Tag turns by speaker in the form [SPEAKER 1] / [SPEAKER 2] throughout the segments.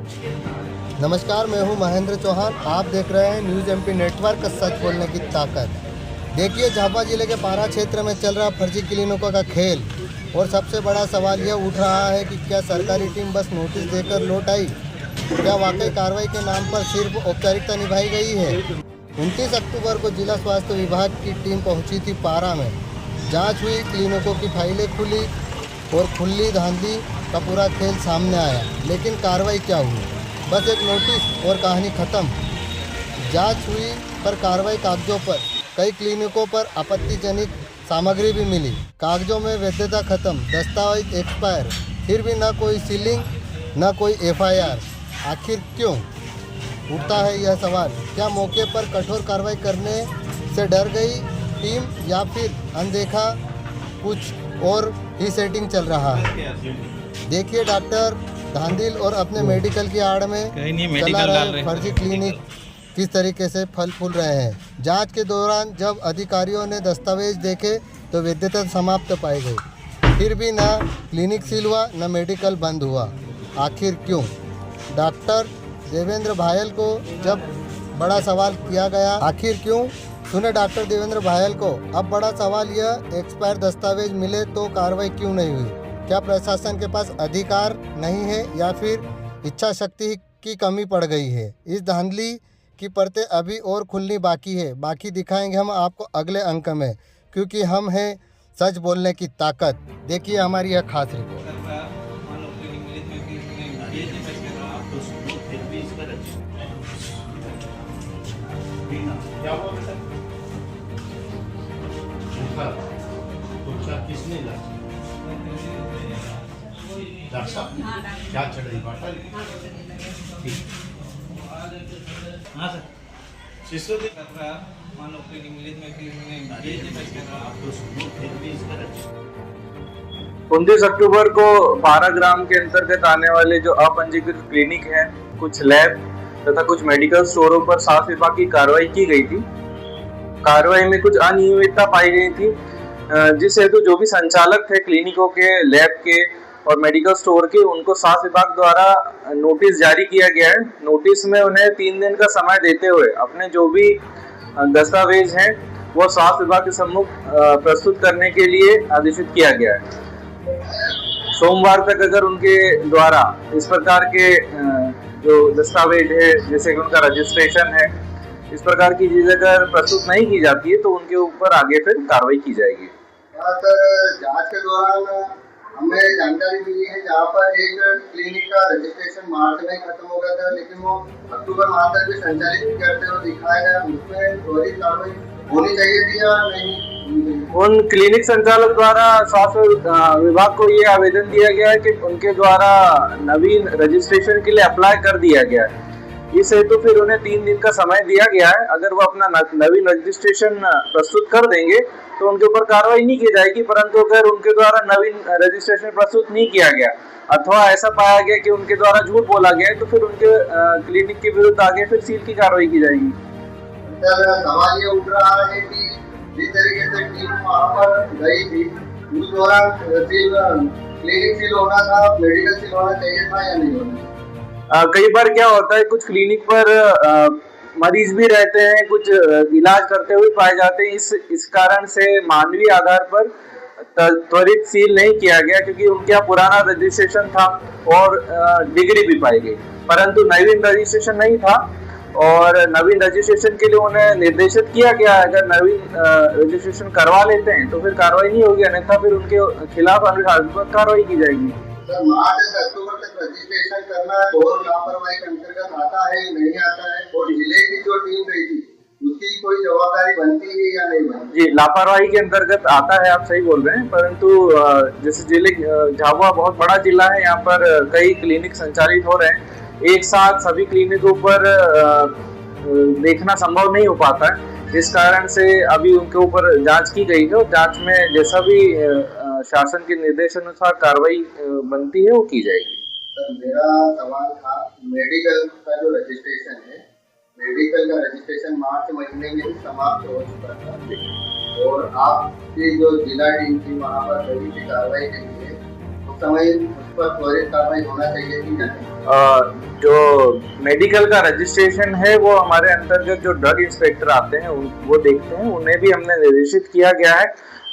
[SPEAKER 1] नमस्कार, मैं हूं महेंद्र चौहान। आप देख रहे हैं न्यूज़ एमपी नेटवर्क, सच बोलने की ताकत। देखिए, झाबुआ जिले के पारा क्षेत्र में चल रहा फर्जी क्लिनिकों का खेल, और सबसे बड़ा सवाल यह उठ रहा है कि क्या सरकारी टीम बस नोटिस देकर लौट आई? क्या वाकई कार्रवाई के नाम पर सिर्फ औपचारिकता निभाई गई है? 29 अक्टूबर को जिला स्वास्थ्य विभाग की टीम पहुंची थी पारा में। जांच हुई, क्लिनिकों की फाइलें खुली और खुली धांधली का पूरा खेल सामने आया। लेकिन कार्रवाई क्या हुई? बस एक नोटिस और कहानी ख़त्म। जांच हुई पर कार्रवाई कागजों पर। कई क्लिनिकों पर आपत्तिजनक सामग्री भी मिली। कागजों में वैधता खत्म, दस्तावेज एक्सपायर, फिर भी न कोई सीलिंग न कोई एफआईआर। आखिर क्यों? उठता है यह सवाल। क्या मौके पर कठोर कार्रवाई करने से डर गई टीम, या फिर अनदेखा कुछ और ही सेटिंग चल रहा है? देखिए, डॉक्टर धांधिल और अपने मेडिकल की आड़ में चला रहे फर्जी क्लिनिक किस तरीके से फल फूल रहे हैं। जांच के दौरान जब अधिकारियों ने दस्तावेज देखे तो वैधता समाप्त पाई गई। फिर भी न क्लिनिक सील हुआ न मेडिकल बंद हुआ। आखिर क्यों? डॉक्टर देवेंद्र भायल को जब बड़ा सवाल किया गया, आखिर क्यों? सुने डॉक्टर देवेंद्र भायल को। अब बड़ा सवाल यह, एक्सपायर दस्तावेज मिले तो कार्रवाई क्यों नहीं हुई? क्या प्रशासन के पास अधिकार नहीं है, या फिर इच्छा शक्ति की कमी पड़ गई है? इस धांधली की परतें अभी और खुलनी बाकी है। बाकी दिखाएंगे हम आपको अगले अंक में, क्योंकि हम हैं सच बोलने की ताकत। देखिए हमारी यह खास रिपोर्ट।
[SPEAKER 2] किसने डॉक्टर साहब क्या चल रही बात? हाँ सर, शिष्य मान लो क्लिनिक मिलित में क्लिनिक में
[SPEAKER 3] 29 अक्टूबर को पारा ग्राम के अंतर्गत आने वाले जो अपंजीकृत क्लिनिक हैं, कुछ लैब तथा कुछ मेडिकल स्टोरों पर स्वास्थ्य विभाग की कार्रवाई की गई थी। कार्रवाई में कुछ अनियमितता पाई गई थी, जिस हेतु जो भी संचालक थे क्लिनिकों के, लैब के और मेडिकल स्टोर के, उनको स्वास्थ्य विभाग द्वारा नोटिस जारी किया गया है। नोटिस में उन्हें 3 दिन का समय देते हुए अपने जो भी दस्तावेज हैं वो स्वास्थ्य विभाग के सम्मुख प्रस्तुत करने के लिए आदेशित किया गया है। सोमवार तक अगर उनके द्वारा इस प्रकार के जो दस्तावेज है, जैसे कि उनका रजिस्ट्रेशन है, इस प्रकार की चीजें अगर प्रस्तुत नहीं की जाती है तो उनके ऊपर आगे फिर कार्रवाई की जाएगी।
[SPEAKER 1] जांच के दौरान हमें जानकारी मिली है जहाँ पर एक क्लिनिक का रजिस्ट्रेशन मार्च में खत्म हो गया था, लेकिन वो अक्टूबर माह तक भी संचालित करते हुए दिखाया गया। उसमें त्वरित कार्रवाई होनी चाहिए थी या नहीं?
[SPEAKER 3] उन क्लिनिक संचालक द्वारा स्वास्थ्य विभाग को ये आवेदन दिया गया है कि उनके द्वारा नवीन रजिस्ट्रेशन के लिए अप्लाई कर दिया गया है। इस हेतु फिर उन्हें 3 दिन का समय दिया गया है। अगर वो अपना नवीन रजिस्ट्रेशन प्रस्तुत कर देंगे तो उनके ऊपर कार्रवाई नहीं की जाएगी, परंतु अगर उनके द्वारा नवीन रजिस्ट्रेशन प्रस्तुत नहीं किया गया अथवा ऐसा पाया गया कि उनके द्वारा झूठ बोला गया है तो फिर उनके क्लिनिक के विरुद्ध आगे फिर सील की कार्रवाई की जाएगी।
[SPEAKER 1] सवाल ये उठ रहा है कि जिस तरीके से टीम वहाँ पर गई थी, उस दौरान क्लिनिक सील होना था, मेडिकल सील होना चाहिए था या नहीं होना?
[SPEAKER 3] कई बार क्या होता है, कुछ क्लिनिक पर मरीज भी रहते हैं, कुछ इलाज करते हुए पाए जाते हैं। इस कारण से मानवीय आधार पर त्वरित सील नहीं किया गया, क्योंकि उनके यहाँ पुराना रजिस्ट्रेशन था और डिग्री भी पाई गई, परंतु नवीन रजिस्ट्रेशन नहीं था। और नवीन रजिस्ट्रेशन के लिए उन्हें निर्देशित किया गया, अगर नवीन रजिस्ट्रेशन करवा लेते हैं तो फिर कार्रवाई नहीं होगी, अन्यथा फिर उनके खिलाफ कार्रवाई की जाएगी।
[SPEAKER 1] मार्च से अक्टूबर तक रजिस्ट्रेशन करना और लापरवाही के अंतर्गत आता है नहीं आता है? और जिले की जो टीम गई थी उसकी कोई जवाबदारी बनती है या नहीं बनती?
[SPEAKER 3] जी, लापरवाही के अंतर्गत आता है, आप सही बोल रहे हैं, परंतु जैसे जिले झाबुआ बहुत बड़ा जिला है, यहाँ पर कई क्लिनिक संचालित हो रहे हैं। एक साथ सभी क्लिनिकों पर देखना संभव नहीं हो पाता है, जिस कारण से अभी उनके ऊपर जांच की गई है और जांच में जैसा भी शासन के निर्देश अनुसार कार्रवाई बनती है वो की जाएगी।
[SPEAKER 1] सर, मेरा सवाल था, मेडिकल का जो रजिस्ट्रेशन है, मेडिकल का रजिस्ट्रेशन मार्च महीने में समाप्त हो चुका था और आपकी जो जिला टीम थी वहाँ पर गई थी कार्रवाई के लिए, तो समय उस पर त्वरित कार्रवाई होना चाहिए कि नहीं?
[SPEAKER 3] जो मेडिकल का रजिस्ट्रेशन है वो हमारे अंतर्गत जो ड्रग इंस्पेक्टर आते हैं वो देखते हैं, उन्हें भी हमने निर्देशित किया गया है,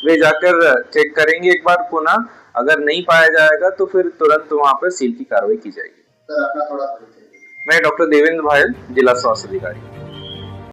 [SPEAKER 3] वे जाकर चेक करेंगे एक बार पुनः, अगर नहीं पाया जाएगा तो फिर तुरंत वहाँ पर सील की कार्रवाई की जाएगी।
[SPEAKER 1] सर अपना थोड़ा परिचय।
[SPEAKER 3] मैं डॉक्टर देवेंद्र भायल, जिला स्वास्थ्य अधिकारी।